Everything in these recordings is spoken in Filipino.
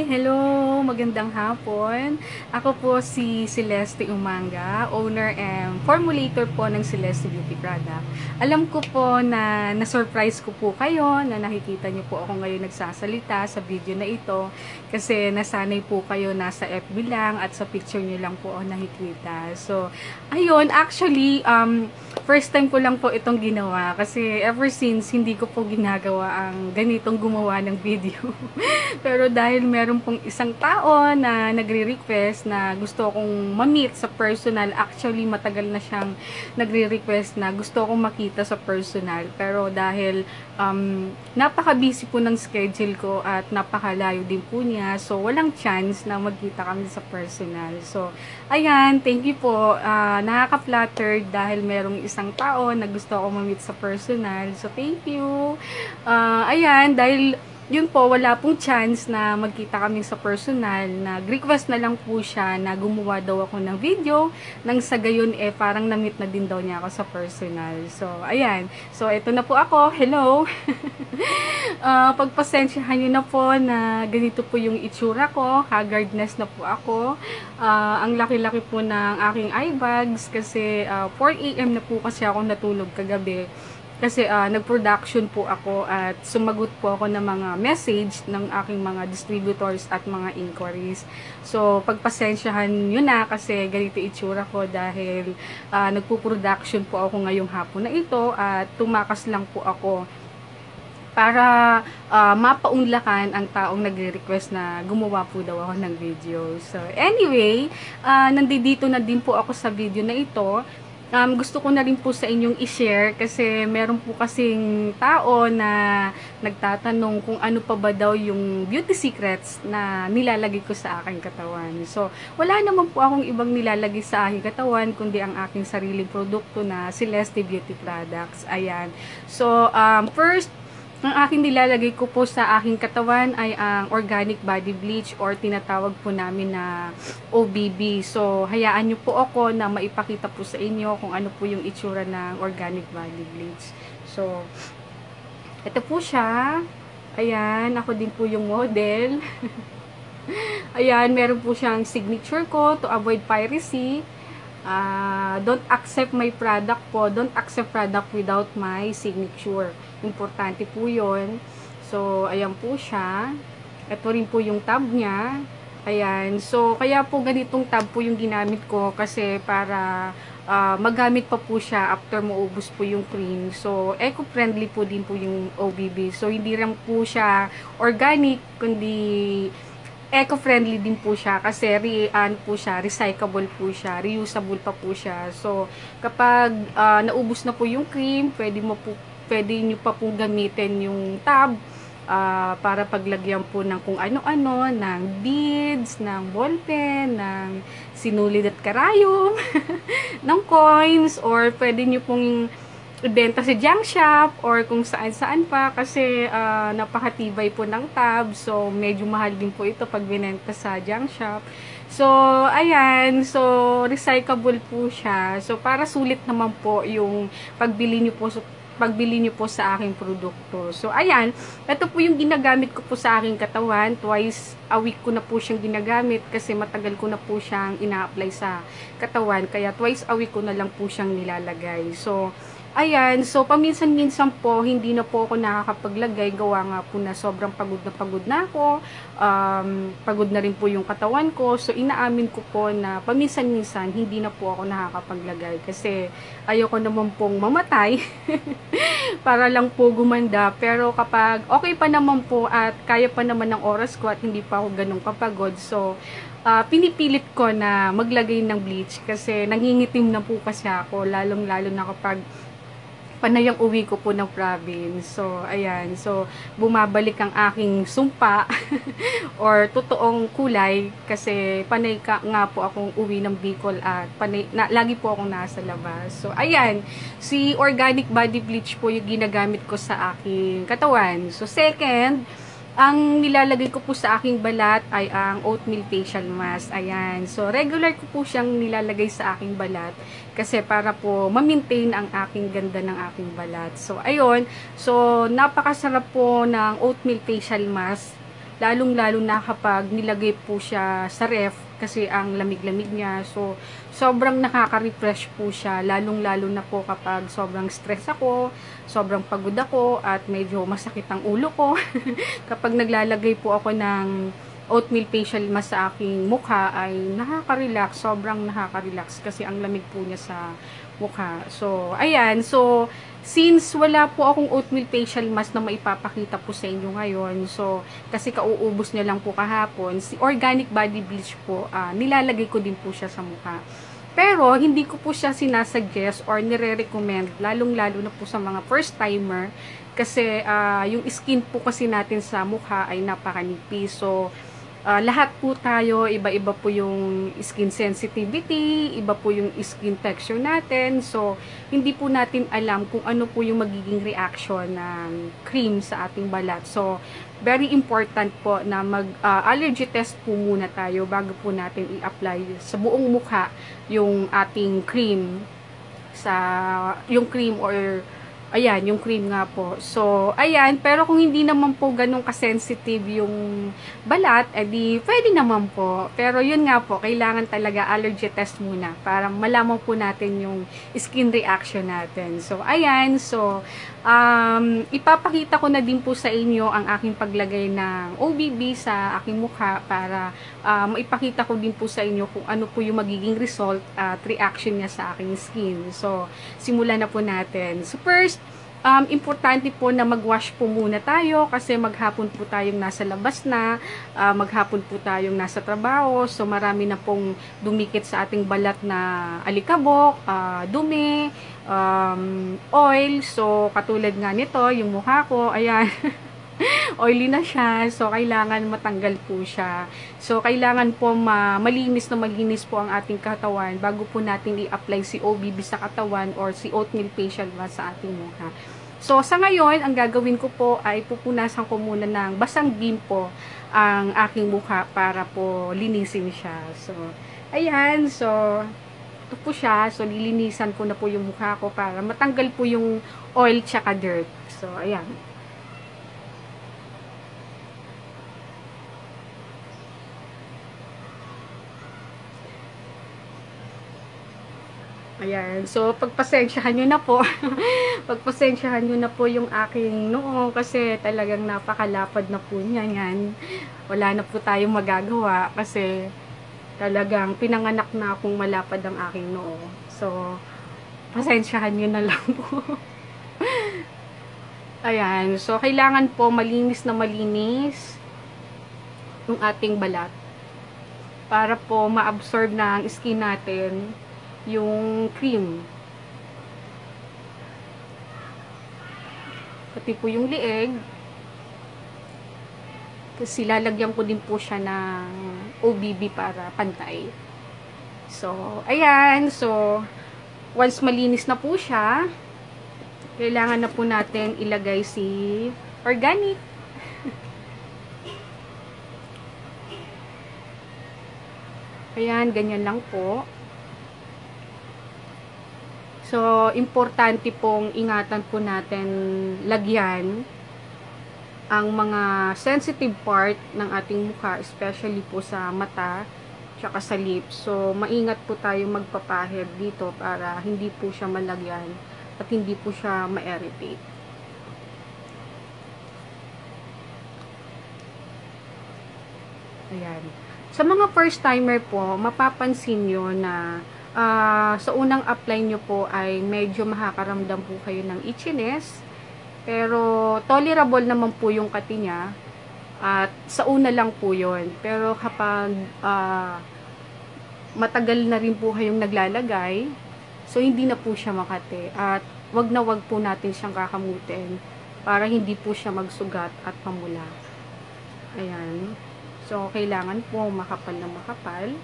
Hello! Magandang hapon. Ako po si Celeste Umanga, owner and formulator po ng Celeste Beauty Product. Alam ko po na na-surprise ko po kayo na nakikita niyo po ako ngayon nagsasalita sa video na ito kasi nasanay po kayo nasa FB lang at sa picture niyo lang po ako nakikita. So, ayun, actually, first time ko lang po itong ginawa kasi ever since hindi ko po ginagawa ang ganitong gumawa ng video. Pero dahil meron pong isang tao na nagre-request na gusto akong ma-meet sa personal, actually matagal na siyang nagre-request na gusto akong makita sa personal. Pero dahil napaka-busy po ng schedule ko at napakalayo din po niya, so walang chance na magkita kami sa personal. So, ayan, thank you po. Nakaka-flattered dahil merong isang tao na gusto akong ma-meet sa personal. So, thank you. Ayan, dahil yun po, wala pong chance na magkita kami sa personal. Nag-request na lang po siya na gumawa daw ako ng video. Nang sa gayon, parang na-meet na din daw niya ako sa personal. So, ayan. So, ito na po ako. Hello! Pagpasensyahan nyo na po na ganito po yung itsura ko. Haggardness na po ako. Ang laki-laki po ng aking eye bags kasi 4 AM na po kasi ako natulog kagabi. Kasi nag-production po ako at sumagot po ako ng mga message ng aking mga distributors at mga inquiries. So, pagpasensyahan nyo na kasi ganito itsura ko dahil nagpo-production po ako ngayong hapon na ito at tumakas lang po ako para mapaunlakan ang taong nagre-request na gumawa po daw ako ng video. So, anyway, nandito na din po ako sa video na ito. Gusto ko na rin po sa inyong i-share kasi meron po kasing tao na nagtatanong kung ano pa ba daw yung beauty secrets na nilalagay ko sa aking katawan. So, wala naman po akong ibang nilalagay sa aking katawan kundi ang aking sariling produkto na Celeste Beauty Products. Ayan. So, first, ang aking nilalagay ko po sa aking katawan ay ang organic body bleach or tinatawag po namin na OBB. So, hayaan nyo po ako na maipakita po sa inyo kung ano po yung itsura ng organic body bleach. So, ito po siya. Ayan, ako din po yung model. Ayan, meron po siyang signature ko to avoid piracy. Don't accept my product po. Don't accept product without my signature. Importante po yun. So, ayan po siya. Ito rin po yung tab niya. Ayan. So, kaya po ganitong tab po yung ginamit ko kasi para magamit pa po siya after maubos po yung cream. So, eco-friendly po din po yung OBB. So, hindi lang po siya organic, kundi eco-friendly din po siya kasi recyclable po siya, reusable pa po siya. So, kapag naubos na po yung cream, pwede nyo pa pong gamitin yung tab para paglagyan po ng kung ano-ano, ng beads, ng ballpen, ng sinulid at karayom, ng coins, or pwede nyo pong ibenta sa junk shop or kung saan-saan pa kasi napakatibay po ng tab. So, medyo mahal din po ito pag binenta sa junk shop. So, ayan. So, recyclable po siya. So, para sulit naman po yung pagbili nyo po sa aking produkto. So, ayan. Ito po yung ginagamit ko po sa aking katawan. Twice a week ko na po siyang ginagamit kasi matagal ko na po siyang ina-apply sa katawan. Kaya twice a week ko na lang po siyang nilalagay. So, ayan, so paminsan-minsan po, hindi na po ako nakakapaglagay. Gawa nga po na sobrang pagod na ako. Pagod na rin po yung katawan ko. So, inaamin ko po na paminsan-minsan, hindi na po ako nakakapaglagay. Kasi, ayoko naman pong mamatay. Para lang po gumanda. Pero kapag okay pa naman po at kaya pa naman ng oras ko at hindi pa ako ganun kapagod. So, pinipilit ko na maglagay ng bleach kasi nangingitim na po kasi ako. Lalong-lalo na kapag panay ang uwi ko po ng province. So, ayan. So, bumabalik ang aking sumpa or totoong kulay kasi panay nga po akong uwi ng Bicol at lagi po akong nasa labas. So, ayan. Si organic body bleach po yung ginagamit ko sa aking katawan. So, second, ang nilalagay ko po sa aking balat ay ang oatmeal facial mask. Ayan. So, regular ko po siyang nilalagay sa aking balat kasi para po ma-maintain ang aking ganda ng aking balat. So, ayun. So, napakasarap po ng oatmeal facial mask. lalong-lalo na kapag nilagay po siya sa ref kasi ang lamig-lamig niya. So, sobrang nakaka-refresh po siya, lalong-lalo na po kapag sobrang stress ako, sobrang pagod ako, at medyo masakit ang ulo ko. Kapag naglalagay po ako ng oatmeal facial mask sa aking mukha ay nakaka-relax, sobrang nakaka-relax kasi ang lamig po niya sa mukha. So, ayan. So, since wala po akong oatmeal facial mask na maipapakita po sa inyo ngayon, so, kasi kauubos niya lang po kahapon, si Organic Body Bleach po, nilalagay ko din po siya sa mukha. Pero, hindi ko po siya sinasuggest or nire-recommend, lalong-lalo na po sa mga first-timer, kasi yung skin po kasi natin sa mukha ay napakanipis. So, lahat po tayo, iba-iba po yung skin sensitivity, iba po yung skin texture natin. So, hindi po natin alam kung ano po yung magiging reaction ng cream sa ating balat. So, very important po na mag-allergy test po muna tayo bago po natin i-apply sa buong mukha yung ating cream yung cream or ayan, yung cream nga po. So, ayan, pero kung hindi naman po ganun ka-sensitive yung balat, edi pwede naman po. Pero yun nga po, kailangan talaga allergy test muna para malaman po natin yung skin reaction natin. So, ayan, so, ipapakita ko na din po sa inyo ang aking paglagay ng OBB sa aking mukha para maipakita ko din po sa inyo kung ano po yung magiging result at reaction niya sa aking skin. So, simulan na po natin. So, first, importante po na mag-wash po muna tayo kasi maghapon po tayong nasa labas na, maghapon po tayong nasa trabaho, so marami na pong dumikit sa ating balat na alikabok, dumi, oil. So katulad nga nito, yung mukha ko, ayan, oily na siya, so kailangan matanggal po siya. So kailangan po malinis po ang ating katawan bago po natin i-apply si OBB sa katawan or si oatmeal facial mask sa ating mukha. So sa ngayon, ang gagawin ko po ay pupunasan ko muna ng basang beam po ang aking mukha para po linisin siya. So ayan, so ito po siya. So lilinisan ko na po yung mukha ko para matanggal po yung oil tsaka dirt. So ayan. Ayan. So, pagpasensyahan nyo na po. Pagpasensyahan nyo na po yung aking noo kasi talagang napakalapad na po niya yan. Wala na po tayong magagawa kasi talagang pinanganak na akong malapad ang aking noo. So, pasensyahan nyo na lang po. Ayan. So, kailangan po malinis na malinis yung ating balat para po ma-absorb na ang skin natin yung cream. Pati po yung lieg. Kasi lalagyan ko din po siya ng OBB para pantay. So, ayan. So, once malinis na po siya, kailangan na po natin ilagay si organic. Ayan, ganyan lang po. So, importante pong ingatan po natin lagyan ang mga sensitive part ng ating mukha, especially po sa mata, tsaka sa lips. So, maingat po tayo magpapahid dito para hindi po siya malagyan at hindi po siya ma-irritate. Ayan. Sa mga first timer po, mapapansin nyo na sa unang apply nyo po ay medyo makakaramdam po kayo ng itchiness, pero tolerable naman po yung kati niya at sa una lang po yun. Pero kapag matagal na rin po kayong naglalagay, so hindi na po siya makati at wag na wag po natin siyang kakamutin para hindi po siya magsugat at pamula. Ayan. So kailangan po makapal na makapal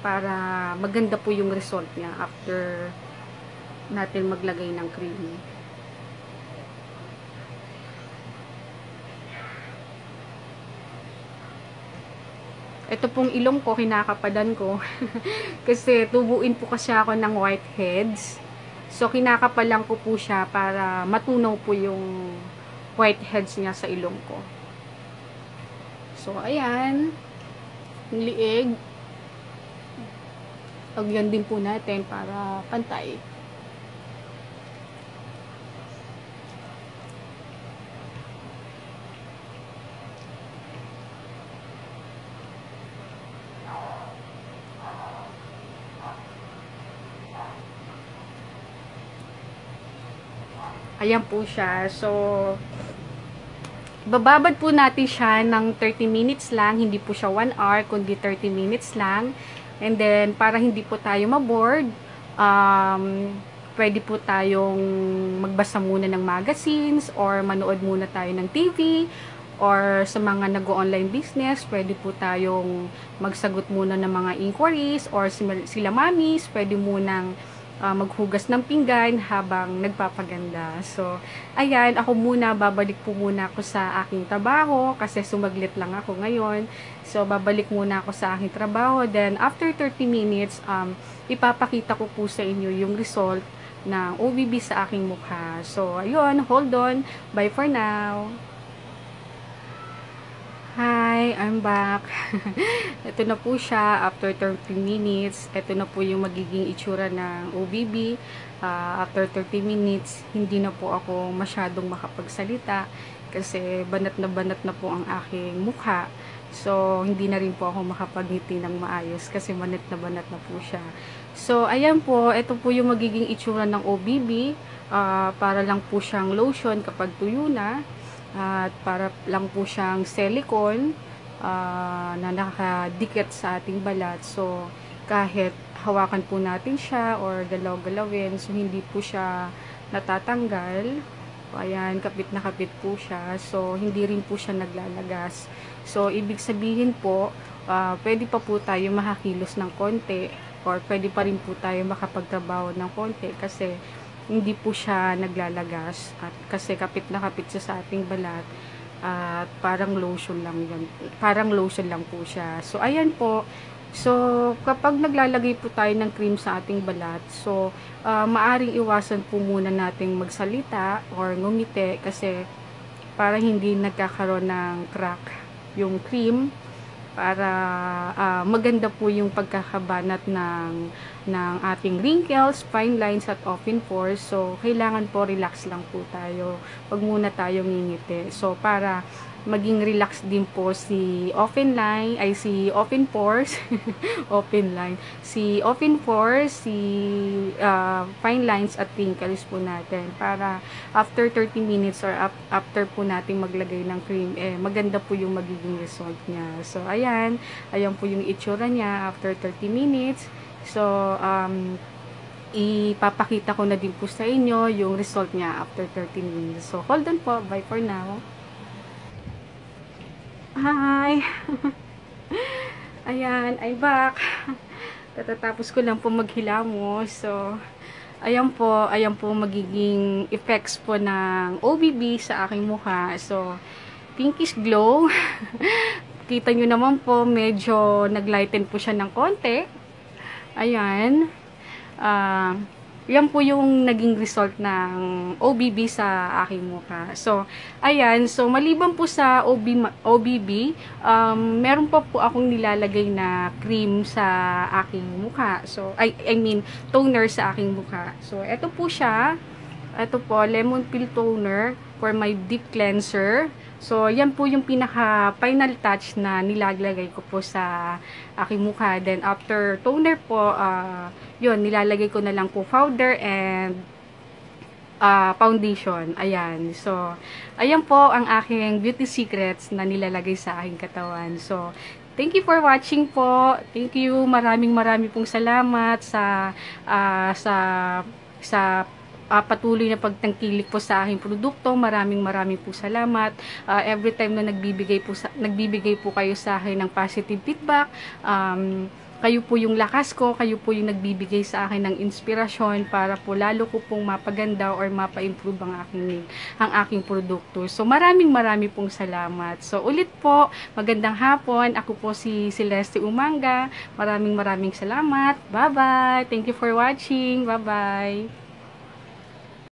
para maganda po yung result niya after natin maglagay ng cream. Ito pong ilong ko, kinakapadan ko. Kasi tubuin po kasi ako ng whiteheads. So, kinakapalan ko po siya para matunaw po yung whiteheads niya sa ilong ko. So, ayan. Yung liig. Lagyan din po natin para pantay. Ayan po siya. So, bababad po natin siya ng 30 minutes lang. Hindi po siya 1 hour, kundi 30 minutes lang. And then, para hindi po tayo maboard, pwede po tayong magbasa muna ng magazines or manood muna tayo ng TV. Or sa mga nag-online business, pwede po tayong magsagot muna ng mga inquiries. Or sila mamis, pwede munang maghugas ng pinggan habang nagpapaganda. So, ayan, ako muna, babalik po muna ako sa aking trabaho kasi sumaglit lang ako ngayon. So, babalik muna ako sa aking trabaho. Then, after 30 minutes, ipapakita ko po sa inyo yung result ng OBB sa aking mukha. So, ayun, hold on. Bye for now. Hi, I'm back. Ito na po siya after 30 minutes. Ito na po yung magiging itsura ng OBB. After 30 minutes, hindi na po ako masyadong makapagsalita kasi banat na po ang aking mukha. So, hindi na rin po ako makapagngiti ng maayos kasi banat na po siya. So, ayan po. Ito po yung magiging itsura ng OBB. Para lang po siyang lotion kapag tuyo na. At para lang po siyang silicone na nakadikit sa ating balat. So, kahit hawakan po natin siya or galaw-galawin, so hindi po siya natatanggal. Ayan, kapit na kapit po siya. So, hindi rin po siya naglalagas. So, ibig sabihin po, pwede pa po tayo makakilos ng konti or pwede pa rin po tayo makapagtrabaho ng konti kasi hindi po siya naglalagas at kasi kapit na kapit siya sa ating balat at parang lotion lang yun. Parang lotion lang po siya. So, ayan po. So, kapag naglalagay po tayo ng cream sa ating balat, so, maaring iwasan po muna nating magsalita or ngumiti kasi para hindi nagkakaroon ng crack yung cream para maganda po yung pagkakabanat ng ating wrinkles, fine lines at open pores. So, kailangan po relax lang po tayo. Wag muna tayong ngingiti. So, para maging relax din po si open pores, open line, si open pores, si fine lines at wrinkles po natin para after 30 minutes or after po nating maglagay ng cream, maganda po yung magiging result niya. So, ayan po yung itsura niya after 30 minutes. So, ipapakita ko na din po sa inyo yung result niya after 30 minutes. So, hold on po. Bye for now. Hi! Ayan, I'm back. Tatatapos ko lang po maghilamos. So, ayan po magiging effects po ng OBB sa aking mukha. So, pinkish glow. Kita nyo naman po, medyo naglighten po siya ng konti. Ayan. Yan po yung naging result ng OBB sa aking mukha. So, ayan. So, maliban po sa OBB, meron pa po akong nilalagay na cream sa aking mukha. So, I mean, toner sa aking mukha. So, ito po siya. Ito po, lemon peel toner for my deep cleanser. So, yan po yung pinaka-final touch na nilalagay ko po sa aking mukha. Then, after toner po, yun, nilalagay ko na lang po powder and foundation. Ayan. So, ayan po ang aking beauty secrets na nilalagay sa aking katawan. So, thank you for watching po. Thank you. Maraming pong salamat sa patuloy na pagtangkilik po sa aking produkto. Maraming po salamat. Every time na nagbibigay po kayo sa akin ng positive feedback, kayo po yung lakas ko, kayo po yung nagbibigay sa akin ng inspirasyon para po lalo ko pong mapaganda or mapa-improve ang aking produkto. So, maraming pong salamat. So, ulit po, magandang hapon. Ako po si Celeste Umanga. Maraming salamat. Bye-bye. Thank you for watching. Bye-bye.